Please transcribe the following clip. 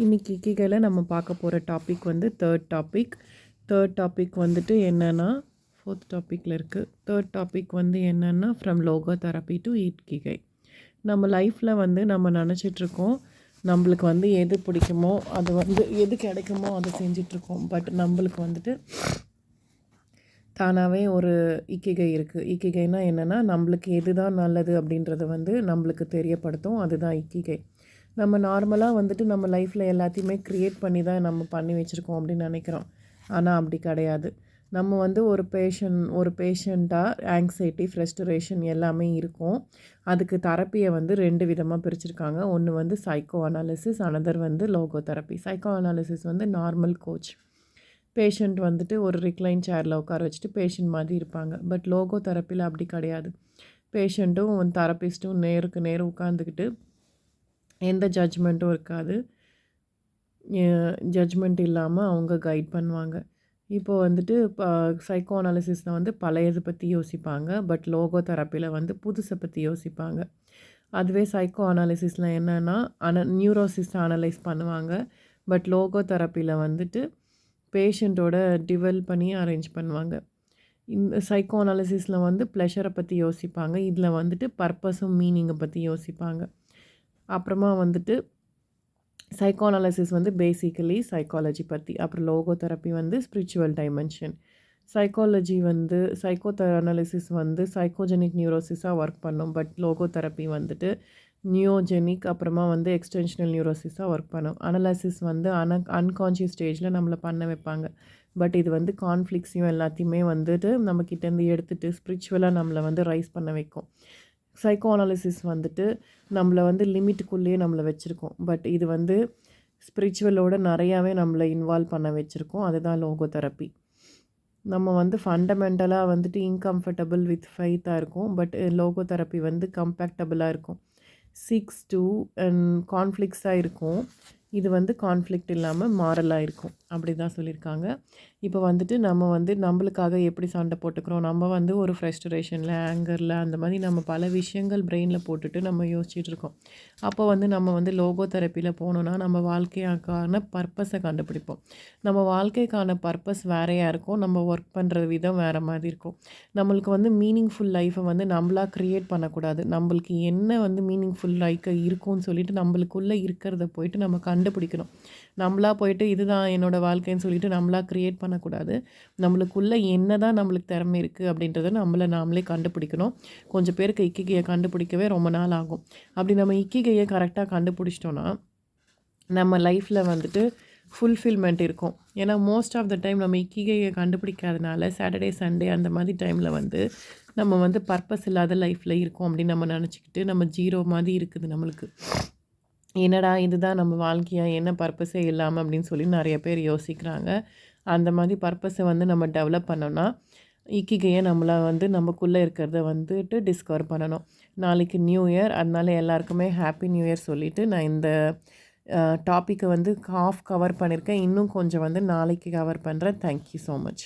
இன்றைக்கி இக்கிகையில் நம்ம பார்க்க போகிற டாபிக் வந்து தேர்ட் டாபிக் வந்துட்டு என்னென்னா ஃபோர்த் டாப்பிக்கில் இருக்குது. தேர்ட் டாபிக் வந்து என்னென்னா from logo therapy to ikigai. நம்ம லைஃப்பில் வந்து நம்ம நினச்சிட்ருக்கோம் நம்மளுக்கு வந்து எது பிடிக்குமோ அது வந்து எது கிடைக்குமோ அதை செஞ்சிட்ருக்கோம். பட் நம்மளுக்கு வந்துட்டு தானாகவே ஒரு இக்கிகை இருக்குது. இக்கிகைனா என்னென்னா நம்மளுக்கு எது தான் நல்லது அப்படின்றத வந்து நம்மளுக்கு தெரியப்படுத்தும். அதுதான் இக்கிகை. நம்ம நார்மலாக வந்துட்டு நம்ம லைஃப்பில் எல்லாத்தையுமே க்ரியேட் பண்ணி தான் நம்ம பண்ணி வச்சுருக்கோம் அப்படின்னு நினைக்கிறோம். ஆனால் அப்படி கிடையாது. நம்ம வந்து ஒரு பேஷண்ட்டாக ஆங்ஸைட்டி, ஃப்ரஸ்ட்ரேஷன் எல்லாமே இருக்கும். அதுக்கு தெரப்பியை வந்து 2 விதமாக பிரிச்சுருக்காங்க. ஒன்று வந்து சைக்கோ அனாலிசிஸ், அனதர் வந்து லோகோ தெரப்பி. சைக்கோ அனாலிசிஸ் வந்து நார்மல் கோச். பேஷண்ட் வந்துட்டு ஒரு ரிக்ளைன் சேரில் உட்கார வச்சுட்டு பேஷண்ட் மாதிரி இருப்பாங்க. பட் லோகோ தெரப்பியில் அப்படி கிடையாது. பேஷண்ட்டும் தெரப்பிஸ்ட்டும் நேருக்கு நேர் உட்காந்துக்கிட்டு எந்த ஜட்ஜ்மெண்ட்டும் இருக்காது. ஜட்ஜ்மெண்ட் இல்லாமல் அவங்க கைட் பண்ணுவாங்க. இப்போது வந்துட்டு சைக்கோ அனாலிசிஸில் வந்து பழையதை பற்றி யோசிப்பாங்க. பட் லோகோ தெரப்பியில் வந்து புதுசை பற்றி யோசிப்பாங்க. அதுவே சைக்கோ அனாலிசிஸில் என்னென்னா நியூரோசிஸை அனலைஸ் பண்ணுவாங்க. பட் லோகோ தெரப்பியில் வந்துட்டு பேஷண்ட்டோட டிவெல் பண்ணி அரேஞ்ச் பண்ணுவாங்க. இந்த சைக்கோ அனாலிசிஸில் வந்து ப்ளஷரை பற்றி யோசிப்பாங்க. இதில் வந்துட்டு பர்பஸும் மீனிங்கை பற்றி யோசிப்பாங்க. அப்புறமா வந்துட்டு சைக்கோ அனாலிசிஸ் வந்து பேசிக்கலி சைக்காலஜி பற்றி. அப்புறம் லோகோ தெரப்பி வந்து ஸ்பிரிச்சுவல் டைமென்ஷன். சைக்காலஜி வந்து அனாலிசிஸ் வந்து சைக்கோஜெனிக் நியூரோசிஸாக ஒர்க் பண்ணும். பட் லோகோ தெரப்பி வந்துட்டு நியோஜெனிக் அப்புறமா வந்து எக்ஸ்டென்ஷனல் நியூரோசிஸாக ஒர்க் பண்ணும். அனலைசிஸ் வந்து அன்கான்ஷியஸ் ஸ்டேஜில் நம்மளை பண்ண வைப்பாங்க. பட் இது வந்து கான்ஃப்ளிக்ஸையும் எல்லாத்தையுமே வந்துட்டு நம்மக்கிட்டேருந்து எடுத்துகிட்டு ஸ்பிரிச்சுவலாக நம்மளை வந்து ரைஸ் பண்ண வைக்கும். சைக்கோ அனாலிசிஸ் வந்துட்டு நம்மளை வந்து லிமிட்டுக்குள்ளேயே நம்மளை வச்சுருக்கோம். பட் இது வந்து ஸ்பிரிச்சுவலோட நிறையாவே நம்மளை இன்வால்வ் பண்ண வச்சுருக்கோம். அதுதான் லோகோ தெரப்பி. நம்ம வந்து ஃபண்டமெண்டலாக வந்துட்டு இன்கம்ஃபர்டபுள் வித் ஃபெய்த்தாக இருக்கும். பட் லோகோ தெரப்பி வந்து கம்பேக்டபுளாக இருக்கும். 6 to கான்ஃப்ளிக்ஸாக இருக்கும். இது வந்து கான்ஃப்ளிக்ட் இல்லாமல் மாரலாக இருக்கும். அப்படி தான் சொல்லியிருக்காங்க. இப்போ வந்துட்டு நம்ம வந்து நம்மளுக்காக எப்படி சண்டை போட்டுக்கிறோம், நம்ம வந்து ஒரு ஃப்ரஸ்ட்ரேஷனில், ஆங்கரில் அந்த மாதிரி நம்ம பல விஷயங்கள் பிரெயினில் போட்டுட்டு நம்ம யோசிச்சுட்ருக்கோம். அப்போ வந்து நம்ம வந்து லோகோ தெரப்பியில் போனோன்னா நம்ம வாழ்க்கைக்கான பர்பஸை கண்டுபிடிப்போம். நம்ம வாழ்க்கைக்கான பர்பஸ் வேறையாக இருக்கும். நம்ம ஒர்க் பண்ணுற விதம் வேறு மாதிரி இருக்கும். நம்மளுக்கு வந்து மீனிங்ஃபுல் லைஃப்பை வந்து நம்மளாக க்ரியேட் பண்ணக்கூடாது. நம்மளுக்கு என்ன வந்து மீனிங்ஃபுல் லைஃப் இருக்கும்னு சொல்லிட்டு நம்மளுக்குள்ளே இருக்கிறத போயிட்டு நம்ம கண்டுபிடிக்கணும். நம்மளாக போயிட்டு இதுதான் என்னோடய வாழ்க்கைன்னு சொல்லிட்டு நம்மளாக க்ரியேட் பண்ணக்கூடாது. நம்மளுக்குள்ளே என்ன தான் நம்மளுக்கு திறமை இருக்குது அப்படின்றத நாமளே கண்டுபிடிக்கணும். கொஞ்சம் பேருக்கு இக்கிகையை கண்டுபிடிக்கவே ரொம்ப நாள் ஆகும். அப்படி நம்ம இக்கிகையை கரெக்டாக கண்டுபிடிச்சிட்டோன்னா நம்ம லைஃப்பில் வந்துட்டு ஃபுல்ஃபில்மெண்ட் இருக்கும். ஏன்னா மோஸ்ட் ஆஃப் த டைம் நம்ம இக்கிகையை கண்டுபிடிக்காதனால சாட்டர்டே சண்டே அந்த மாதிரி டைமில் வந்து நம்ம வந்து பர்பஸ் இல்லாத லைஃப்பில் இருக்கோம் அப்படின்னு நம்ம நினச்சிக்கிட்டு நம்ம ஜீரோ மாதிரி இருக்குது நம்மளுக்கு. என்னடா இதுதான் நம்ம வாழ்க்கையா, என்ன பர்பஸே இல்லாமல் அப்படின்னு சொல்லி நிறைய பேர் யோசிக்கிறாங்க. அந்த மாதிரி பர்பஸை வந்து நம்ம டெவலப் பண்ணோன்னா இக்கிகையை நம்மளை வந்து நமக்குள்ளே இருக்கிறத வந்துட்டு டிஸ்கவர் பண்ணணும். நாளைக்கு நியூ இயர், அதனால எல்லாருக்குமே ஹாப்பி நியூ இயர் சொல்லிவிட்டு நான் இந்த டாப்பிக்கை வந்து கவர் பண்ணியிருக்கேன். இன்னும் கொஞ்சம் வந்து நாளைக்கு கவர் பண்ணுறேன். Thank you so much.